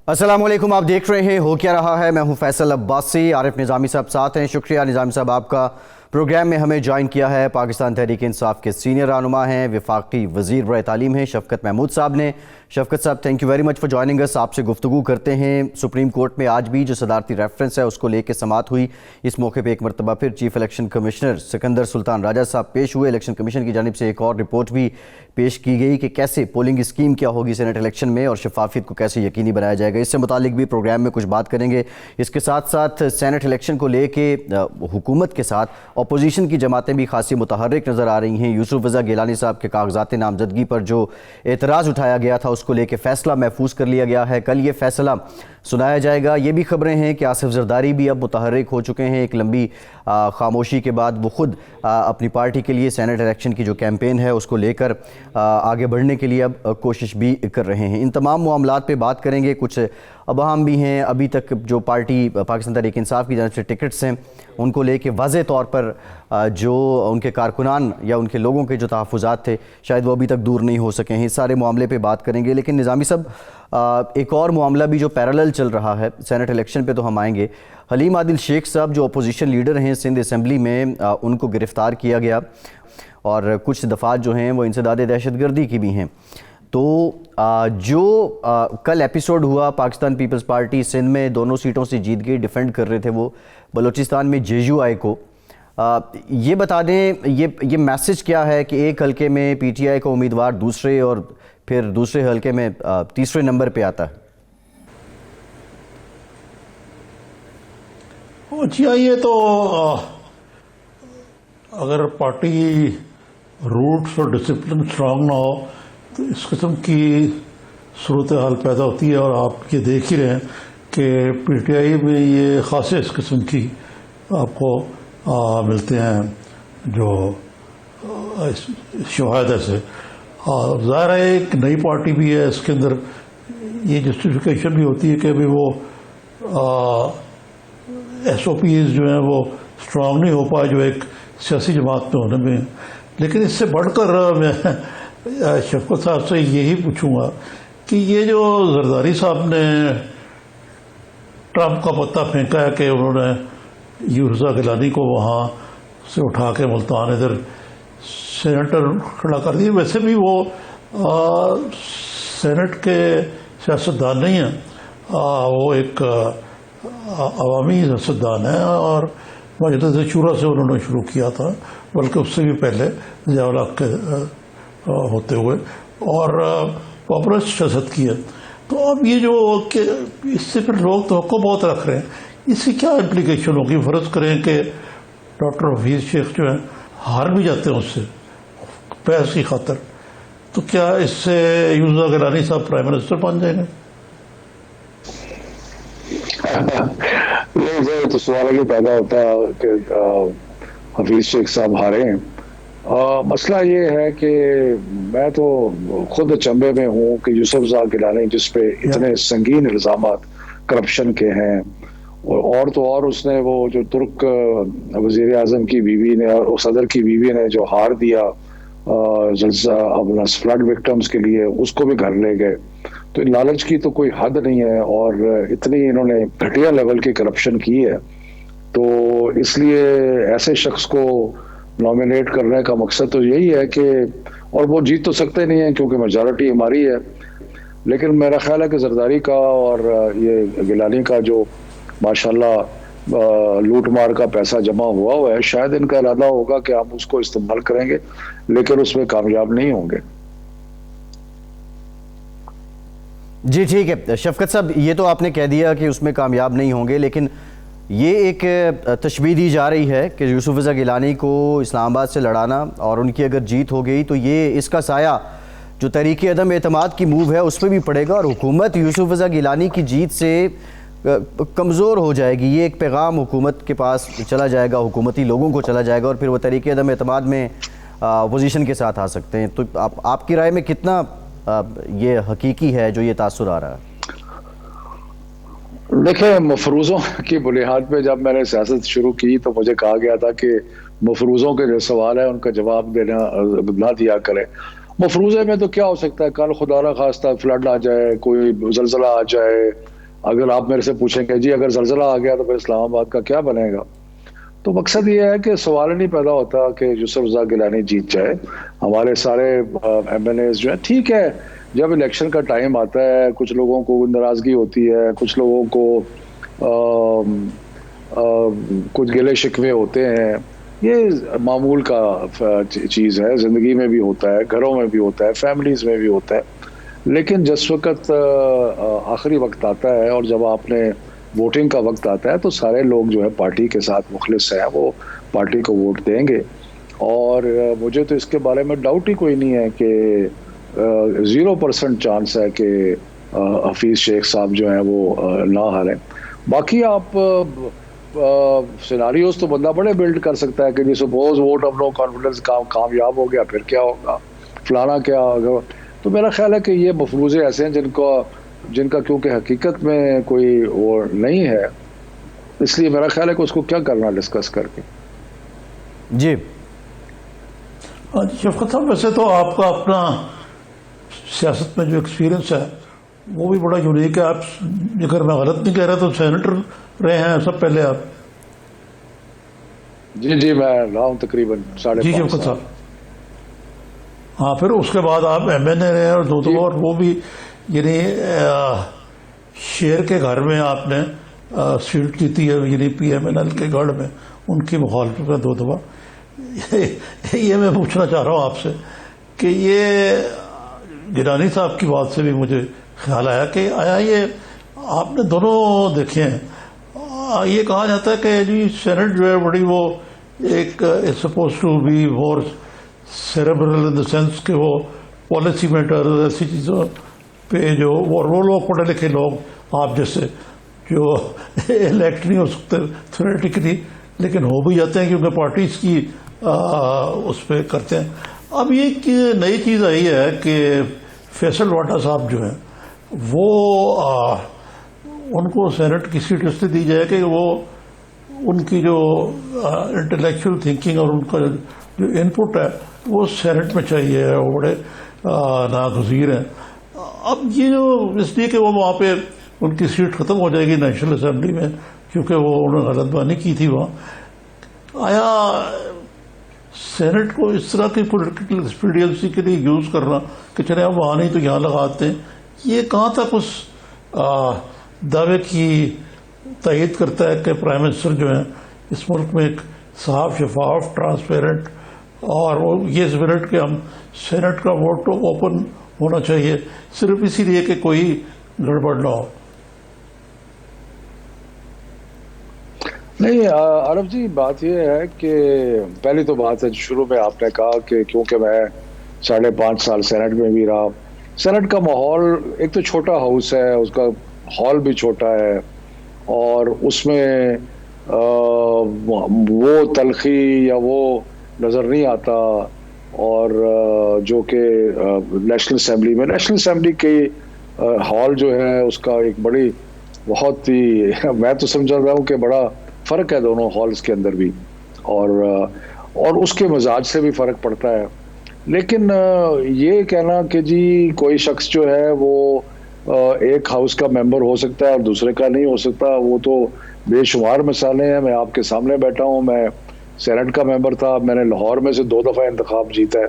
السلام علیکم، آپ دیکھ رہے ہیں ہو کیا رہا ہے۔ میں ہوں فیصل عباسی، عارف نظامی صاحب ساتھ ہیں۔ شکریہ نظامی صاحب، آپ کا پروگرام میں ہمیں جوائن کیا ہے۔ پاکستان تحریک انصاف کے سینئر رہنما ہیں، وفاقی وزیر برائے تعلیم ہیں شفقت محمود صاحب نے۔ شفقت صاحب، thank you very much for joining اس۔ آپ سے گفتگو کرتے ہیں۔ سپریم کورٹ میں آج بھی جو صدارتی ریفرنس ہے اس کو لے کے سماعت ہوئی۔ اس موقع پہ ایک مرتبہ پھر چیف الیکشن کمشنر سکندر سلطان راجہ صاحب پیش ہوئے۔ الیکشن کمیشن کی جانب سے ایک اور رپورٹ بھی پیش کی گئی کہ کیسے پولنگ اسکیم کیا ہوگی سینٹ الیکشن میں اور شفافیت کو کیسے یقینی بنایا جائے گا۔ اس سے متعلق بھی پروگرام میں کچھ بات کریں گے۔ اس کے ساتھ ساتھ سینٹ الیکشن کو لے کے حکومت کے ساتھ اپوزیشن کی جماعتیں بھی خاصی متحرک نظر آ رہی ہیں۔ یوسف رضا گیلانی صاحب کے کاغذات نامزدگی پر جو اعتراض اٹھایا گیا تھا اس کو لے کے فیصلہ محفوظ کر لیا گیا ہے، کل یہ فیصلہ سنایا جائے گا۔ یہ بھی خبریں ہیں کہ آصف زرداری بھی اب متحرک ہو چکے ہیں۔ ایک لمبی خاموشی کے بعد وہ خود اپنی پارٹی کے لیے سینٹ الیکشن کی جو کیمپین ہے اس کو لے کر آگے بڑھنے کے لیے اب کوشش بھی کر رہے ہیں۔ ان تمام معاملات پہ بات کریں گے۔ کچھ ابہام بھی ہیں، ابھی تک جو پارٹی پاکستان تحریک انصاف کی جانب سے ٹکٹس ہیں ان کو لے کے واضح طور پر جو ان کے کارکنان یا ان کے لوگوں کے جو تحفظات تھے شاید وہ ابھی تک دور نہیں ہو سکے ہیں۔ اس سارے معاملے پہ بات کریں گے، لیکن نظامی صاحب ایک اور معاملہ بھی جو پیرالل چل رہا ہے سینٹ الیکشن پہ تو ہم آئیں گے۔ حلیم عادل شیخ صاحب جو اپوزیشن لیڈر ہیں سندھ اسمبلی میں، ان کو گرفتار کیا گیا اور کچھ دفعات جو ہیں وہ انسداد دہشت گردی کی بھی ہیں۔ تو جو کل ایپیسوڈ ہوا، پاکستان پیپلز پارٹی سندھ میں دونوں سیٹوں سے جیت گئی، ڈیفینڈ کر رہے تھے وہ بلوچستان میں جے یو آئی کو۔ یہ بتا دیں یہ میسج کیا ہے کہ ایک حلقے میں پی ٹی آئی کا امیدوار دوسرے اور پھر دوسرے حلقے میں تیسرے نمبر پہ آتا ہے؟ جی یہ تو اگر پارٹی روٹس اور ڈسپلن اسٹرانگ نہ ہو تو اس قسم کی صورتحال پیدا ہوتی ہے، اور آپ یہ دیکھ ہی رہے ہیں کہ پی ٹی آئی میں یہ خاصے اس قسم کی آپ کو ملتے ہیں جو شواہد ایسے۔ ظاہر ہے ایک نئی پارٹی بھی ہے، اس کے اندر یہ جسٹیفیکیشن بھی ہوتی ہے کہ ابھی وہ ایس او پیز جو ہیں وہ اسٹرانگ نہیں ہو پائے جو ایک سیاسی جماعت میں ہونے میں۔ لیکن اس سے بڑھ کر میں شفقت صاحب سے یہی پوچھوں گا کہ یہ جو زرداری صاحب نے ٹرمپ کا پتہ پھینکا ہے کہ انہوں نے یوسف رضا گیلانی کو وہاں سے اٹھا کے ملتان ادھر سینیٹر کھڑا کر دیا، ویسے بھی وہ سینٹ کے سیاستدان نہیں ہیں، وہ ایک عوامی سیاستدان ہیں، اور مجلس شورا سے انہوں نے شروع کیا تھا، بلکہ اس سے بھی پہلے ضیاء الحق کے ہوتے ہوئے، اور پاپولسٹ سیاست کی ہے۔ تو اب یہ جو کہ اس سے پھر لوگ توقع بہت رکھ رہے ہیں، اس کی کیا امپلیکیشن ہوگی؟ فرض کریں کہ ڈاکٹر حفیظ شیخ جو ہیں ہار بھی جاتے ہیں اس سے بحث کی خاطر، تو کیا اس سے یوسف رضا گیلانی صاحب پرائم منسٹر بن جائیں گے؟ نہیں، تو سوال یہ پیدا ہوتا کہ حفیظ شیخ صاحب ہارے ہیں۔ مسئلہ یہ ہے کہ میں تو خود اچنبے میں ہوں کہ یوسف رضا گیلانی جس پہ اتنے سنگین الزامات کرپشن کے ہیں، اور تو اور اس نے وہ جو ترک وزیر اعظم کی بیوی نے اور صدر کی بیوی نے جو ہار دیا فلڈ وکٹمز کے لیے، اس کو بھی گھر لے گئے۔ تو لالچ کی تو کوئی حد نہیں ہے، اور اتنی انہوں نے گھٹیا لیول کی کرپشن کی ہے، تو اس لیے ایسے شخص کو نامینیٹ کرنے کا مقصد تو یہی ہے کہ، اور وہ جیت تو سکتے نہیں ہیں کیونکہ میجارٹی ہماری ہے، لیکن میرا خیال ہے کہ زرداری کا اور یہ گیلانی کا جو ماشاءاللہ لوٹ مار کا پیسہ جمع ہوا ہے، شاید ان کا ارادہ ہوگا کہ ہم اس کو استعمال کریں گے، لیکن اس میں کامیاب نہیں ہوں گے۔ جی ٹھیک ہے شفقت صاحب، یہ تو آپ نے کہہ دیا کہ اس میں کامیاب نہیں ہوں گے، لیکن یہ ایک تشبیہ دی جا رہی ہے کہ یوسف رضا گیلانی کو اسلام آباد سے لڑانا، اور ان کی اگر جیت ہو گئی تو یہ اس کا سایہ جو تحریک عدم اعتماد کی موو ہے اس پہ بھی پڑے گا، اور حکومت یوسف رضا گیلانی کی جیت سے کمزور ہو جائے گی۔ یہ ایک پیغام حکومت کے پاس چلا جائے گا، حکومتی لوگوں کو چلا جائے گا، اور پھر وہ تحریک عدم اعتماد میں اپوزیشن کے ساتھ آ سکتے ہیں۔ تو آپ کی رائے میں کتنا یہ حقیقی ہے جو یہ تاثر آ رہا ہے؟ دیکھیں، مفروضوں کی بنیاد پہ جب میں نے سیاست شروع کی تو مجھے کہا گیا تھا کہ مفروضوں کے جو سوال ہے ان کا جواب دینا نہ دیا کرے۔ مفروضے میں تو کیا ہو سکتا ہے؟ کل خدا نہ خواستہ فلڈ آ جائے، کوئی زلزلہ آ جائے، اگر آپ میرے سے پوچھیں کہ جی اگر زلزلہ آ گیا تو پھر اسلام آباد کا کیا بنے گا، تو مقصد یہ ہے کہ سوال نہیں پیدا ہوتا کہ یوسف رضا گیلانی جیت جائے. ہمارے سارے ایم ایل ایز جو ہیں، ٹھیک ہے جب الیکشن کا ٹائم آتا ہے کچھ لوگوں کو ناراضگی ہوتی ہے، کچھ لوگوں کو کچھ گلے شکوے ہوتے ہیں، یہ معمول کا چیز ہے، زندگی میں بھی ہوتا ہے، گھروں میں بھی ہوتا ہے، فیملیز میں بھی ہوتا ہے. لیکن جس وقت آخری وقت آتا ہے اور جب آپ نے ووٹنگ کا وقت آتا ہے تو سارے لوگ جو ہے پارٹی کے ساتھ مخلص ہیں، وہ پارٹی کو ووٹ دیں گے. اور مجھے تو اس کے بارے میں ڈاؤٹ ہی کوئی نہیں ہے کہ 0% چانس ہے کہ حفیظ شیخ صاحب جو ہیں وہ نہ ہاریں. باقی آپ سیناریوز تو بندہ بڑے بلڈ کر سکتا ہے کہ جی suppose vote of no confidence کامیاب ہو گیا پھر کیا ہوگا، فلانا کیا ہوگا. تو میرا خیال ہے کہ یہ مفروضے ایسے ہیں جن کا کیونکہ حقیقت میں کوئی وہ نہیں ہے، اس لیے میرا خیال ہے کہ اس کو کیا کرنا ڈسکس کر کے. جی شفقت صاحب، ویسے تو آپ کا اپنا سیاست میں جو ایکسپیرینس ہے وہ بھی بڑا یونیک ہے. آپ اگر میں غلط نہیں کہہ رہا تو سینیٹر رہے ہیں سب پہلے آپ. جی میں رہا ہوں تقریباً 5.5 جی شفقت سال. صاحب، ہاں پھر اس کے بعد آپ ایم این اے رہے اور دو اور وہ بھی یعنی شیر کے گھر میں آپ نے سیٹ جیتی ہے، یعنی پی ایم این ایل کے گڑھ میں ان کی مخالفت میں 2 دفعہ. یہ میں پوچھنا چاہ رہا ہوں آپ سے کہ یہ گیلانی صاحب کی بات سے بھی مجھے خیال آیا کہ آیا یہ آپ نے دونوں دیکھے ہیں. یہ کہا جاتا ہے کہ جی سینٹ جو ہے بڑی وہ ایک suppose to be more cerebral in the sense کہ وہ پالیسی میٹر ایسی چیزوں پہ جو وہ لوگ پڑھے لکھے لوگ آپ جیسے جو الیکٹ نہیں ہو سکتے تھیوریٹیکلی لیکن ہو بھی جاتے ہیں کیونکہ پارٹیز کی اس پہ کرتے ہیں. اب یہ نئی چیز آئی ہے کہ فیصل واٹا صاحب جو ہیں وہ ان کو سینٹ کی سیٹ اس لیے دی جائے کہ وہ ان کی جو انٹلیکچوئل تھنکنگ اور ان کا جو انپٹ ہے وہ سینٹ میں چاہیے، وہ بڑے ناگزیر ہیں. اب یہ جو اس لیے کہ وہ وہاں پہ ان کی سیٹ ختم ہو جائے گی نیشنل اسمبلی میں کیونکہ وہ انہوں نے غلط بانی کی تھی وہاں. آیا سینٹ کو اس طرح کی پولیٹیکل ایکسپیڈینسی کے لیے یوز کرنا کہ چلے ہم وہاں نہیں تو یہاں لگاتے ہیں، یہ کہاں تک اس دعوے کی تائید کرتا ہے کہ پرائم منسٹر جو ہیں اس ملک میں ایک صاف شفاف ٹرانسپیرنٹ اور وہ یہ اسپرٹ کہ ہم سینٹ کا ووٹ تو اوپن ہونا چاہیے صرف اسی لیے کہ کوئی گڑبڑ نہ ہو. نہیں عرب جی، بات یہ ہے کہ پہلی تو بات ہے شروع میں آپ نے کہا کہ کیونکہ میں 5.5 سال سینٹ میں بھی رہا. سینٹ کا ماحول ایک تو چھوٹا ہاؤس ہے، اس کا ہال بھی چھوٹا ہے اور اس میں وہ تلخی یا وہ نظر نہیں آتا اور جو کہ نیشنل اسمبلی کی ہال جو ہے اس کا ایک بڑی بہت ہی میں تو سمجھ رہا ہوں کہ بڑا فرق ہے دونوں ہالز کے اندر بھی اور اس کے مزاج سے بھی فرق پڑتا ہے. لیکن یہ کہنا کہ جی کوئی شخص جو ہے وہ ایک ہاؤس کا ممبر ہو سکتا ہے اور دوسرے کا نہیں ہو سکتا، وہ تو بے شمار مثالیں ہیں. میں آپ کے سامنے بیٹھا ہوں، میں سینٹ کا ممبر تھا، میں نے لاہور میں سے 2 دفعہ انتخاب جیتا ہے،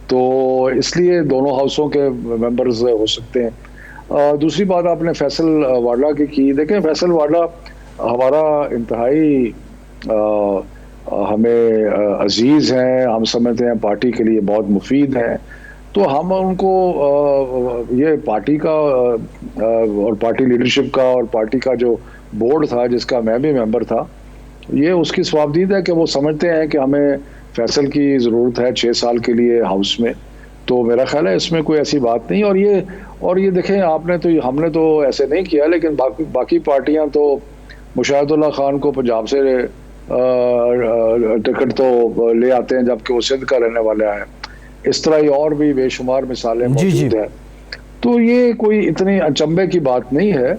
تو اس لیے دونوں ہاؤسوں کے ممبرز ہو سکتے ہیں. دوسری بات آپ نے فیصل واڈا کی دیکھیں فیصل واڈا ہمارا انتہائی ہمیں عزیز ہیں، ہم سمجھتے ہیں پارٹی کے لیے بہت مفید ہیں، تو ہم ان کو یہ پارٹی کا اور پارٹی لیڈرشپ کا اور پارٹی کا جو بورڈ تھا جس کا میں بھی ممبر تھا، یہ اس کی صوابدید ہے کہ وہ سمجھتے ہیں کہ ہمیں فیصل کی ضرورت ہے 6 سال کے لیے ہاؤس میں. تو میرا خیال ہے اس میں کوئی ایسی بات نہیں. اور یہ دیکھیں آپ نے تو ہم نے تو ایسے نہیں کیا، لیکن باقی پارٹیاں تو مشاہد اللہ خان کو پنجاب سے ٹکٹ تو لے آتے ہیں جبکہ وہ سندھ کا رہنے والا ہے. اس طرح ہی اور بھی بے شمار مثالیں موجود ہیں. تو یہ کوئی اتنی اچنبے کی بات نہیں ہے.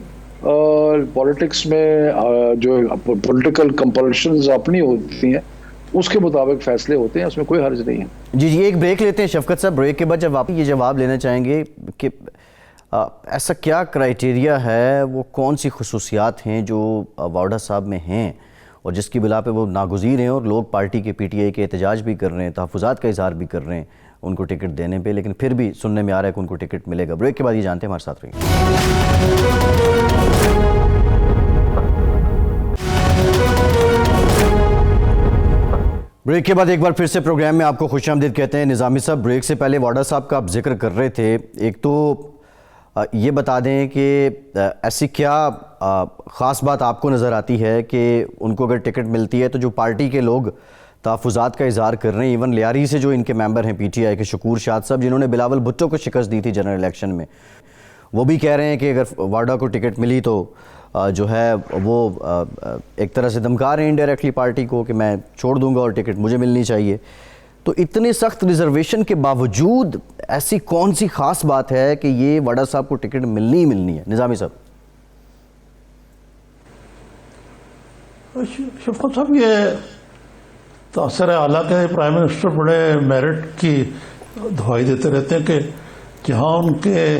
پولیٹکس میں جو پولیٹیکل کمپلشنز اپنی ہوتی ہیں اس کے مطابق فیصلے ہوتے ہیں، اس میں کوئی حرج نہیں ہے. جی ایک بریک لیتے ہیں شفقت صاحب. بریک کے بعد جب آپ یہ جواب لینا چاہیں گے کہ ایسا کیا کرائیٹیریا ہے، وہ کون سی خصوصیات ہیں جو واوڈا صاحب میں ہیں اور جس کی بنا پہ وہ ناگزیر ہیں، اور لوگ پارٹی کے پی ٹی آئی کے احتجاج بھی کر رہے ہیں، تحفظات کا اظہار بھی کر رہے ہیں ان کو ٹکٹ دینے پہ، لیکن پھر بھی سننے میں آ رہا ہے کہ ان کو ٹکٹ ملے گا؟ بریک کے بعد یہ جانتے ہیں، ہمارے ساتھ رہیے۔ بریک کے بعد ایک بار پھر سے پروگرام میں آپ کو خوش آمدید کہتے ہیں۔ نظامی صاحب، بریک سے پہلے واڈا صاحب کا آپ ذکر کر رہے تھے، ایک تو یہ بتا دیں کہ ایسی کیا خاص بات آپ کو نظر آتی ہے کہ ان کو اگر ٹکٹ ملتی ہے تو جو پارٹی کے لوگ تحفظات کا اظہار کر رہے ہیں، ایون لیاری سے جو ان کے ممبر ہیں پی ٹی آئی کے شکور شاد صاحب، جنہوں نے بلاول بھٹو کو شکست دی تھی جنرل الیکشن میں، وہ بھی کہہ رہے ہیں کہ اگر واڈا کو ٹکٹ ملی تو جو ہے وہ ایک طرح سے دھمکا رہے ہیں انڈائریکٹلی پارٹی کو کہ میں چھوڑ دوں گا اور ٹکٹ مجھے ملنی چاہیے۔ تو اتنے سخت ریزرویشن کے باوجود ایسی کون سی خاص بات ہے کہ یہ واڈا صاحب کو ٹکٹ ملنی ہی ملنی ہے؟ نظامی صاحب۔ شفقت صاحب، یہ تاثر ہے، حالانکہ پرائم منسٹر بڑے میرٹ کی دہائی دیتے رہتے ہیں کہ جہاں ان کے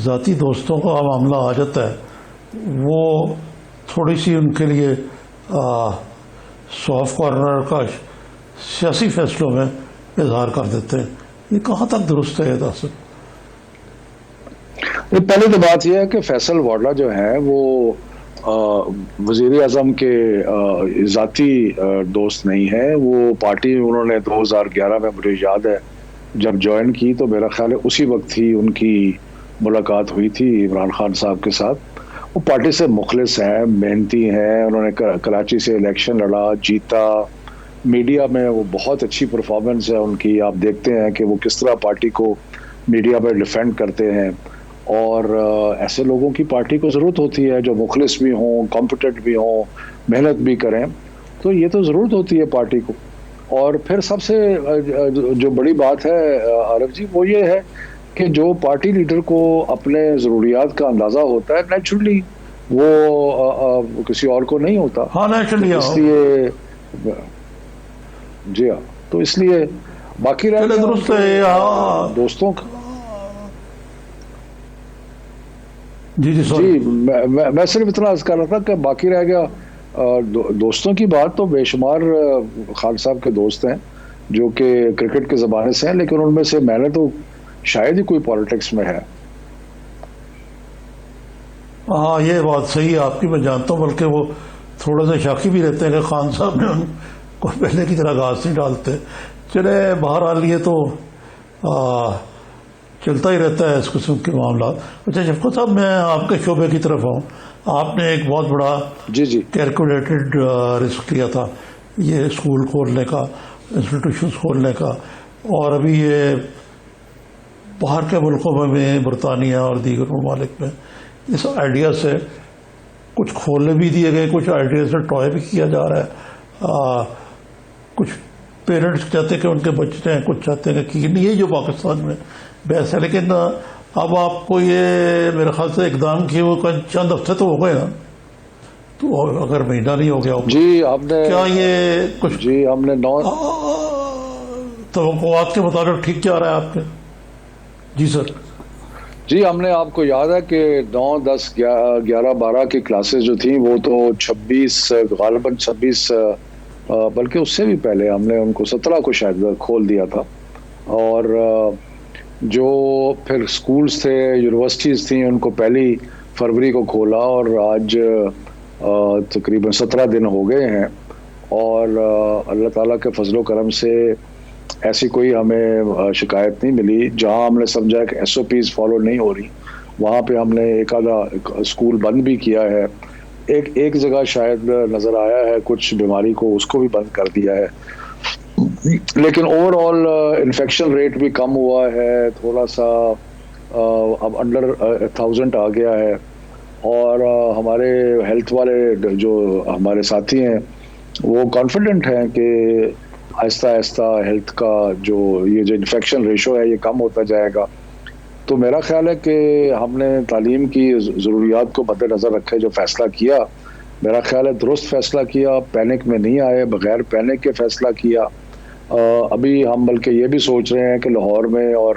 ذاتی دوستوں کا معاملہ آ جاتا ہے وہ تھوڑی سی ان کے لیے سافٹ کارنر کا سیاسی فیصلوں میں اظہار کر دیتے ہیں۔ یہ کہاں تک درست ہے یہ تاثر؟ پہلی تو بات یہ ہے کہ فیصل واڈا جو ہے وہ وزیر اعظم کے ذاتی دوست نہیں ہے۔ وہ پارٹی انہوں نے 2011 میں، مجھے یاد ہے جب جوائن کی تو میرا خیال ہے اسی وقت ہی ان کی ملاقات ہوئی تھی عمران خان صاحب کے ساتھ۔ وہ پارٹی سے مخلص ہیں، محنتی ہیں، انہوں نے کراچی سے الیکشن لڑا، جیتا، میڈیا میں وہ بہت اچھی پرفارمنس ہے ان کی۔ آپ دیکھتے ہیں کہ وہ کس طرح پارٹی کو میڈیا میں ڈیفینڈ کرتے ہیں، اور ایسے لوگوں کی پارٹی کو ضرورت ہوتی ہے جو مخلص بھی ہوں، کمپیٹنٹ بھی ہوں، محنت بھی کریں، تو یہ تو ضرورت ہوتی ہے پارٹی کو۔ اور پھر سب سے جو بڑی بات ہے عارف جی، وہ یہ ہے کہ جو پارٹی لیڈر کو اپنے ضروریات کا اندازہ ہوتا ہے، نیچرلی وہ کسی اور کو نہیں ہوتا۔ ہاں، نیچرلی اس لیے جی ہاں، تو اس لیے باقی رہ درست ہے دوستوں کا۔ جی میں صرف اتنا عرض کر رہا تھا کہ باقی رہ گیا دوستوں کی بات، تو بے شمار خان صاحب کے دوست ہیں جو کہ کرکٹ کے زمانے سے ہیں، لیکن ان میں سے میں نے تو شاید ہی کوئی پالیٹکس میں ہے۔ ہاں، یہ بات صحیح ہے آپ کی، میں جانتا ہوں، بلکہ وہ تھوڑا سا شاکی بھی رہتے ہیں کہ خان صاحب نے ان کو پہلے کی طرح گھاس نہیں ڈالتے۔ چلے بہرحال یہ تو چلتا ہی رہتا ہے اس قسم کے معاملات۔ اچھا شفقت صاحب، میں آپ کے شعبے کی طرف آؤں۔ آپ نے ایک بہت بڑا کیلکولیٹڈ رسک لیا تھا، یہ اسکول کھولنے کا، انسٹیٹیوشنز کھولنے کا، اور ابھی یہ باہر کے ملکوں میں برطانیہ اور دیگر ممالک میں اس آئیڈیا سے کچھ کھولنے بھی دیے گئے، کچھ آئیڈیا سے ٹوائے بھی کیا جا رہا ہے۔ کچھ پیرنٹس چاہتے ہیں کہ ان کے بچے ہیں، کچھ چاہتے ہیں کہ یہ جو پاکستان میں بحث ہے، لیکن اب آپ کو یہ میرے خیال سے اقدام کیے ہوئے چند ہفتے تو ہو گئے نا، تو اگر مہینہ نہیں ہو گیا جی آپ نے کیا یہ کچھ جی ہم نے توقعات کے مطابق ٹھیک کیا رہا ہے آپ کے؟ جی سر۔ جی ہم نے، آپ کو یاد ہے کہ 9، 10، 11، 12 کی کلاسز جو تھیں وہ تو 26 غالباً 26 بلکہ اس سے بھی پہلے ہم نے ان کو 17 کو شاید کھول دیا تھا، اور جو پھر سکولز تھے، یونیورسٹیز تھیں، ان کو 1 فروری کو کھولا، اور آج تقریباً 17 دن ہو گئے ہیں، اور اللہ تعالیٰ کے فضل و کرم سے ایسی کوئی ہمیں شکایت نہیں ملی۔ جہاں ہم نے سمجھا کہ SOPs فالو نہیں ہو رہی، وہاں پہ ہم نے ایک آدھا اسکول بند بھی کیا ہے، ایک جگہ شاید نظر آیا ہے کچھ بیماری کو، اس کو بھی بند کر دیا ہے، لیکن اوور آل انفیکشن ریٹ بھی کم ہوا ہے، تھوڑا سا اب انڈر 1000 آ گیا ہے، اور ہمارے ہیلتھ والے جو ہمارے ساتھی ہیں وہ کانفیڈنٹ ہیں کہ آہستہ آہستہ ہیلتھ کا یہ جو انفیکشن ریشو ہے یہ کم ہوتا جائے گا۔ تو میرا خیال ہے کہ ہم نے تعلیم کی ضروریات کو مد نظر رکھے جو فیصلہ کیا، میرا خیال ہے درست فیصلہ کیا، پینک میں نہیں آئے، بغیر پینک کے فیصلہ کیا۔ ابھی ہم بلکہ یہ بھی سوچ رہے ہیں کہ لاہور میں اور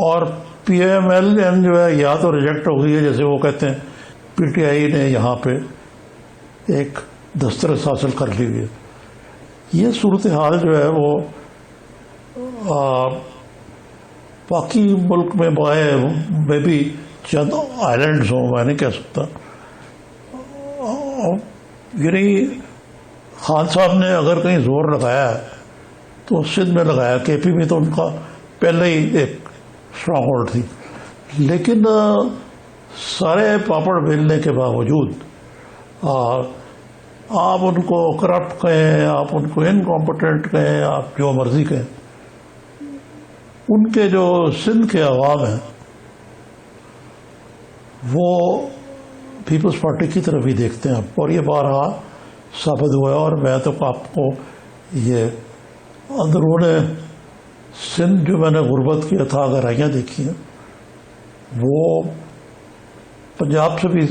اور پی ایم ایل این جو ہے یا تو ریجیکٹ ہو گئی ہے، جیسے وہ کہتے ہیں پی ٹی آئی نے یہاں پہ ایک دسترس حاصل کر لی ہوئی ہے. یہ صورتحال جو ہے وہ باقی ملک میں میں بھی چند آئلینڈز ہوں، میں نہیں کہہ سکتا. یعنی خان صاحب نے اگر کہیں زور لگایا ہے تو سندھ میں لگایا. کے پی میں تو ان کا پہلے ہی ایک اسٹرانگ ہولڈ تھی، لیکن سارے پاپڑ بیلنے کے باوجود آپ ان کو کرپٹ کہیں، آپ ان کو انکمپٹنٹ کہیں، آپ جو مرضی کہیں، ان کے جو سندھ کے عوام ہیں وہ پیپلز پارٹی کی طرف ہی دیکھتے ہیں. اور یہ بارہا ثابت ہوا ہے. اور میں تو آپ کو یہ اندرون سندھ جو میں نے غربت کی اتھاہ گہرائیاں دیکھی ہیں وہ پنجاب سے بھی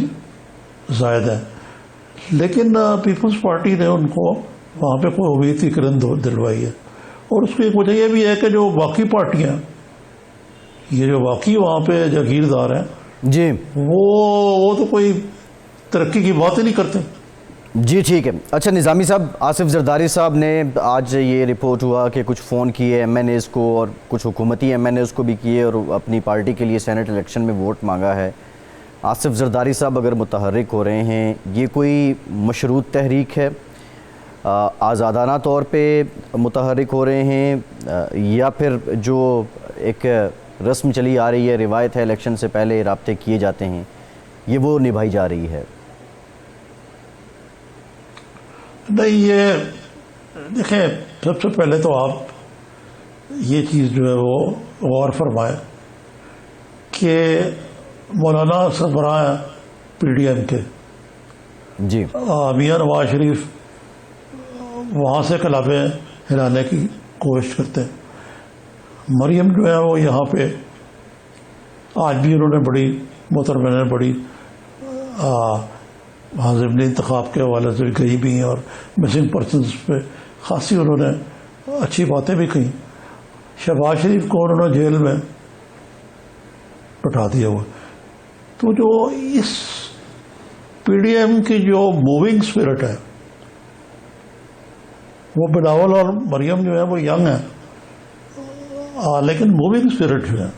زائد ہے، لیکن پیپلز پارٹی نے ان کو وہاں پہ کوئی امید کی کرن دلوائی ہے. اور اس کی ایک وجہ یہ بھی ہے کہ جو باقی پارٹیاں، یہ جو باقی وہاں پہ جاگیردار ہیں جی وہ تو کوئی ترقی کی بات ہی نہیں کرتے. جی ٹھیک ہے. اچھا نظامی صاحب، آصف زرداری صاحب نے آج یہ رپورٹ ہوا کہ کچھ فون کیے ایم این ایز کو اور کچھ حکومتی ایم این ایز کو بھی کیے اور اپنی پارٹی کے لیے سینٹ الیکشن میں ووٹ مانگا ہے. آصف زرداری صاحب اگر متحرک ہو رہے ہیں، یہ کوئی مشروط تحریک ہے، آزادانہ طور پہ متحرک ہو رہے ہیں، یا پھر جو ایک رسم چلی آ رہی ہے، روایت ہے الیکشن سے پہلے رابطے کیے جاتے ہیں، یہ وہ نبھائی جا رہی ہے؟ نہیں، یہ دیکھیں، سب سے پہلے تو آپ یہ چیز جو ہے وہ غور فرمائیں کہ مولانا سربراہ پی ڈی ایم کے جی میاں نواز شریف وہاں سے کلابیں ہلانے کی کوشش کرتے ہیں. مریم جو ہے وہ یہاں پہ آج بھی انہوں نے بڑی محترمہ نے بڑی وہاں ضمنی انتخاب کے حوالے سے گئی بھی ہیں اور مسنگ پرسنس پہ خاصی انہوں نے اچھی باتیں بھی کہیں. شہباز شریف کو انہوں نے جیل میں بٹھا دیا ہوا. تو جو اس پی ڈی ایم کی جو موونگ اسپرٹ ہے، وہ بلاول اور مریم جو ہے وہ ینگ ہے، لیکن موونگ اسپرٹ جو ہے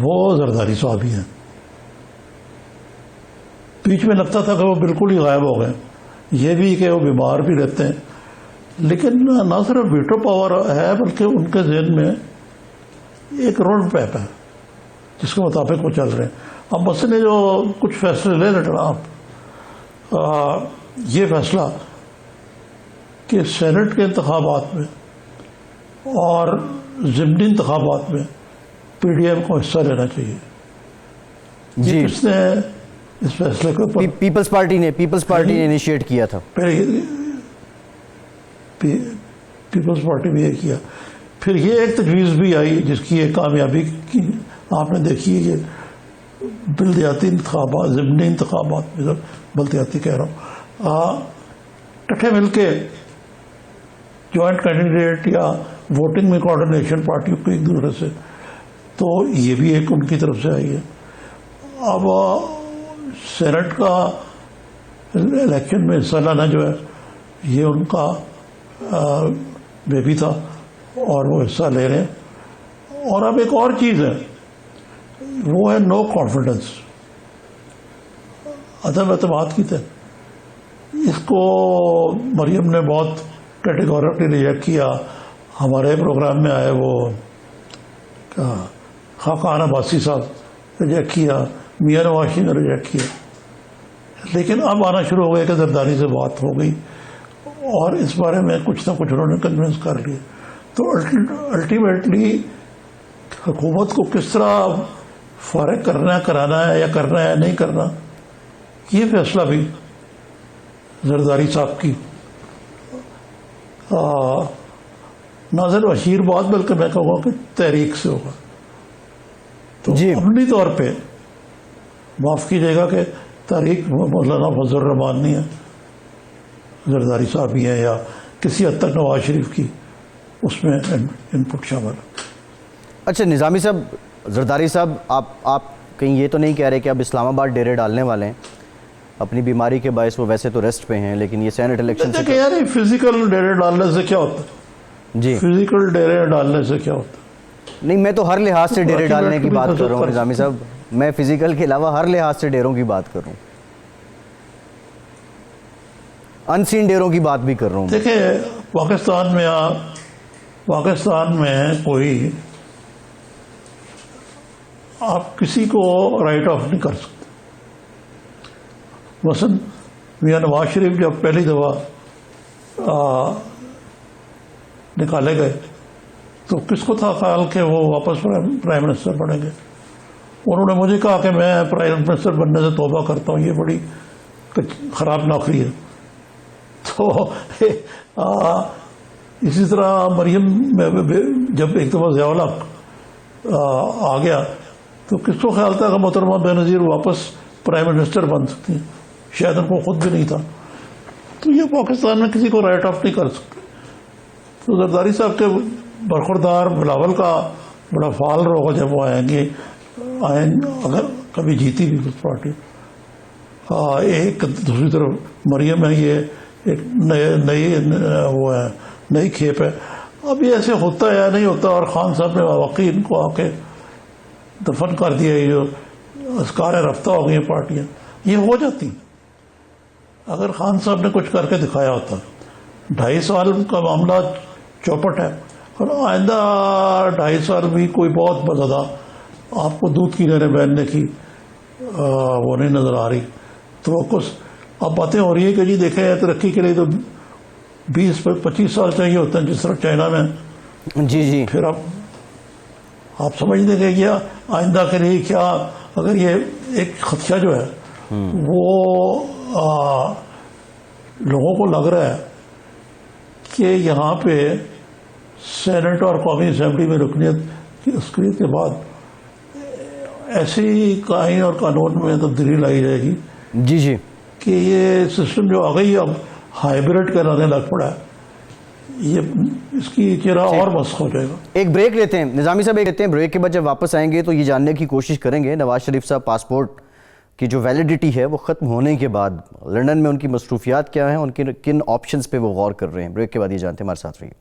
وہ زرداری صاحب ہی ہیں. بیچ میں لگتا تھا کہ وہ بالکل ہی غائب ہو گئے، یہ بھی کہ وہ بیمار بھی رہتے ہیں، لیکن نہ صرف ویٹو پاور ہے بلکہ ان کے ذہن میں ایک روڈ میپ ہے جس کے مطابق وہ چل رہے ہیں. اب مسئلے جو کچھ فیصلے لے لیتے نا آپ، یہ فیصلہ کہ سینٹ کے انتخابات میں اور ضمنی انتخابات میں پی ڈی ایم کو حصہ لینا چاہیے. جی کس نے اس فیصلے کے اوپر؟ پیپلز پارٹی نے انیشیٹ کیا تھا. پیپلز پارٹی بھی یہ کیا. پھر یہ ایک تجویز بھی آئی جس کی ایک کامیابی کی آپ نے دیکھی ہے کہ بلدیاتی انتخابات، ضمنی انتخابات میں، بلدیاتی کہہ رہا ہوں، کٹھے مل کے جوائنٹ کینڈیڈیٹ یا ووٹنگ میں کوآرڈینیشن پارٹیوں کو ایک دوسرے سے، تو یہ بھی ایک ان کی طرف سے آئی ہے. اب سینٹ کا الیکشن میں حصہ لینا جو ہے یہ ان کا بیبی تھا اور وہ حصہ لے رہے ہیں. اور اب ایک اور چیز ہے، وہ ہے نو کانفیڈنس، عدم اعتماد کی طرح. اس کو مریم نے بہت کیٹیگورکلی ریجیکٹ کیا. ہمارے پروگرام میں آئے وہ خاقان عباسی صاحب ریجیکٹ کیا، میاں نواز شریف نے ریجیکٹ کیا. لیکن اب آنا شروع ہو گیا کہ زرداری سے بات ہو گئی اور اس بارے میں کچھ نہ کچھ انہوں نے کنونس کر لیا. تو الٹیمیٹلی حکومت کو کس طرح فارغ کرنا ہے، کرانا ہے یا کرنا ہے نہیں کرنا، یہ فیصلہ بھی زرداری صاحب کی ناظر اشیر بات، بلکہ میں کہوں گا کہ تحریک سے ہوگا. تو اپنی طور پہ معاف کیجیے گا کہ تحریک مولانا فضل الرحمان نہیں ہے، زرداری صاحب ہی ہیں، یا کسی حد تک نواز شریف کی اس میں ان پٹ شامل ہے. اچھا نظامی صاحب، زرداری صاحب، آپ کہیں یہ تو نہیں کہہ رہے کہ اب اسلام آباد ڈیرے ڈالنے والے ہیں؟ اپنی بیماری کے باعث وہ ویسے تو ریسٹ پہ ہیں، لیکن یہ سینٹ الیکشن سے یار فزیکل ڈیرے ڈالنے سے کیا ہوتا ہے؟ جی فزیکل ڈیرے ڈالنے سے کیا ہوتا ہے؟ نہیں، میں تو ہر لحاظ سے ڈیرے ڈالنے کی بات کر رہا ہوں نظامی صاحب، میں فزیکل کے علاوہ ہر لحاظ سے ڈیروں کی بات کر رہا ہوں، ان سین ڈیروں کی بات بھی کر رہا ہوں۔ دیکھیں پاکستان میں کوئی آپ کسی کو رائٹ آف نہیں کر سکتے۔ مثلا میاں نواز شریف جب پہلی دفعہ نکالے گئے تو کس کو تھا خیال کہ وہ واپس پرائم منسٹر بنیں گے؟ انہوں نے مجھے کہا کہ میں پرائم منسٹر بننے سے توبہ کرتا ہوں، یہ بڑی خراب نوکری ہے۔ تو اسی طرح مریم جب ایک دفعہ ضیاء الحق آ گیا تو کس کو خیال تھا کہ محترمہ بے نظیر واپس پرائم منسٹر بن سکتی ہیں؟ شاید ان کو خود بھی نہیں تھا۔ تو یہ پاکستان میں کسی کو رائٹ آف نہیں کر سکتے۔ تو زرداری صاحب کے برخوردار بلاول کا بڑا فعال ہوگا جب وہ آئیں اگر کبھی جیتی بھی کچھ پارٹی۔ ایک دوسری طرف مریم ہے، یہ ایک نئی کھیپ ہے۔ اب یہ ایسے ہوتا ہے یا نہیں ہوتا، اور خان صاحب نے واقعی ان کو آ کے دفن کر دیا، یہ جو اذکار رفتہ ہو گئی ہیں پارٹیاں، یہ ہو جاتی ہیں۔ اگر خان صاحب نے کچھ کر کے دکھایا ہوتا، 2.5 سال کا معاملہ چوپٹ ہے، اور آئندہ 2.5 سال بھی کوئی بہت زیادہ آپ کو دودھ کی نہریں بہننے کی وہ نہیں نظر آ رہی۔ تو کچھ اب باتیں ہو رہی ہے کہ جی دیکھیں ترقی کے لیے تو 20-25 سال چاہیے ہوتے ہیں، جس طرح چائنا میں۔ جی پھر اب آپ سمجھ دیں گے کیا آئندہ کے لیے کیا، اگر یہ ایک خدشہ جو ہے وہ لوگوں کو لگ رہا ہے کہ یہاں پہ سینٹ اور قومی اسمبلی میں رکنیت کی عسکریت کے بعد ایسی آئین اور قانون میں تبدیلی لائی جائے گی جی کہ یہ سسٹم جو آ گئی اب ہائیبریڈ کرانے لگ پڑا ہے، یہ اس کی چہرہ اور مسخ ہو جائے گا۔ ایک بریک لیتے ہیں نظامی صاحب، ایک لیتے ہیں بریک کے بعد جب واپس آئیں گے تو یہ جاننے کی کوشش کریں گے نواز شریف صاحب پاسپورٹ کی جو ویلیڈیٹی ہے وہ ختم ہونے کے بعد لندن میں ان کی مصروفیات کیا ہیں، ان کی کن آپشنز پہ وہ غور کر رہے ہیں۔ بریک کے بعد یہ جانتے ہیں، ہمارے ساتھ رہیے۔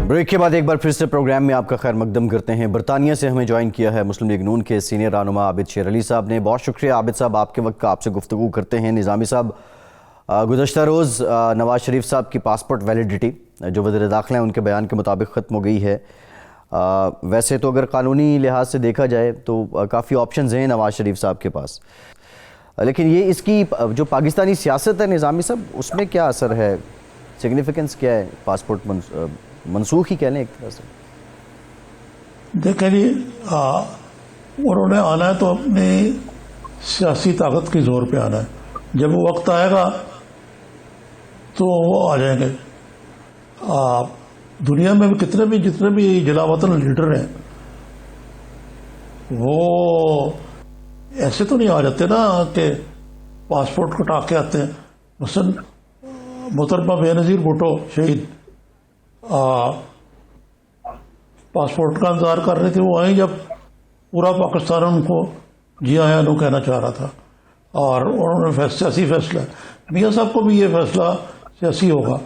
بریک کے بعد ایک بار پھر سے پروگرام میں آپ کا خیر مقدم کرتے ہیں۔ برطانیہ سے ہمیں جوائن کیا ہے مسلم لیگ نون کے سینئر رہنما عابد شیر علی صاحب نے۔ بہت شکریہ عابد صاحب، آپ کے وقت کا آپ سے گفتگو کرتے ہیں۔ نظامی صاحب، گزشتہ روز نواز شریف صاحب کی پاسپورٹ ویلیڈیٹی جو وزیر داخلہ ہیں ان کے بیان کے مطابق ختم ہو گئی ہے۔ ویسے تو اگر قانونی لحاظ سے دیکھا جائے تو کافی آپشنز ہیں نواز شریف صاحب کے پاس، لیکن یہ اس کی جو پاکستانی سیاست ہے نظامی صاحب، اس میں کیا اثر ہے، سگنیفیکنس کیا ہے؟ پاسپورٹ منسوخ ہی کہہ لیں ایک طرح سے۔ دیکھیں جی، انہوں نے آنا ہے تو اپنی سیاسی طاقت کے زور پہ آنا ہے، جب وہ وقت آئے گا تو وہ آ جائیں گے۔ دنیا میں بھی جتنے بھی جلا وطن لیڈر ہیں وہ ایسے تو نہیں آ جاتے نا کہ پاسپورٹ کٹا کے آتے ہیں۔ مثلا محترمہ بے نظیر بھٹو شہید پاسپورٹ کا انتظار کر رہے تھے، وہ آئیں جب پورا پاکستان ان کو جی آیا نو کہنا چاہ رہا تھا، اور انہوں نے سیاسی فیصلہ، میاں صاحب کو بھی یہ فیصلہ سیاسی ہوگا۔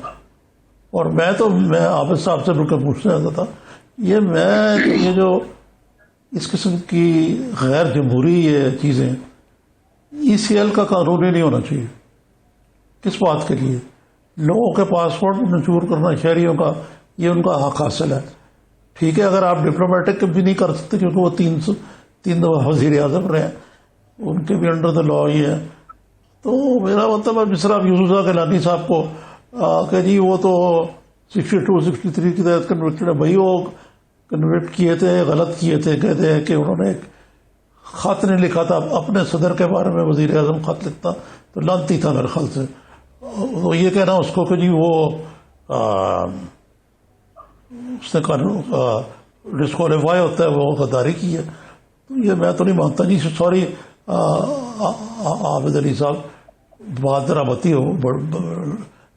اور میں عابد صاحب سے بالکل پوچھنا چاہتا تھا، یہ جو اس قسم کی غیر جمہوری یہ چیزیں، ECL کا قانون ہی نہیں ہونا چاہیے۔ کس بات کے لیے؟ لوگوں کے پاسپورٹ منظور کرنا، شہریوں کا، یہ ان کا حق حاصل ہے۔ ٹھیک ہے، اگر آپ ڈپلومیٹک بھی نہیں کر سکتے کیونکہ وہ تین دفعہ وزیر اعظم رہے ہیں، ان کے بھی انڈر دا لا ہی ہے، تو میرا مطلب ہے جس طرح یوسف گیلانی صاحب کو کہ جی وہ تو 62-63 کی تحت کنوکٹڈ ہے، بھائی وہ کنوکٹ کیے تھے، غلط کیے تھے، کہتے ہیں کہ انہوں نے ایک خط نہیں لکھا تھا اپنے صدر کے بارے میں، وزیر اعظم خط لکھتا تو لانتی تھا میرے خیال سے۔ وہ یہ کہنا اس کو کہ جی وہ اس نے ڈسکوالیفائی ہوتا ہے، وہ غداری کی ہے، تو یہ میں تو نہیں مانتا۔ جی سوری عابد علی صاحب، بات ذرا بتی ہو،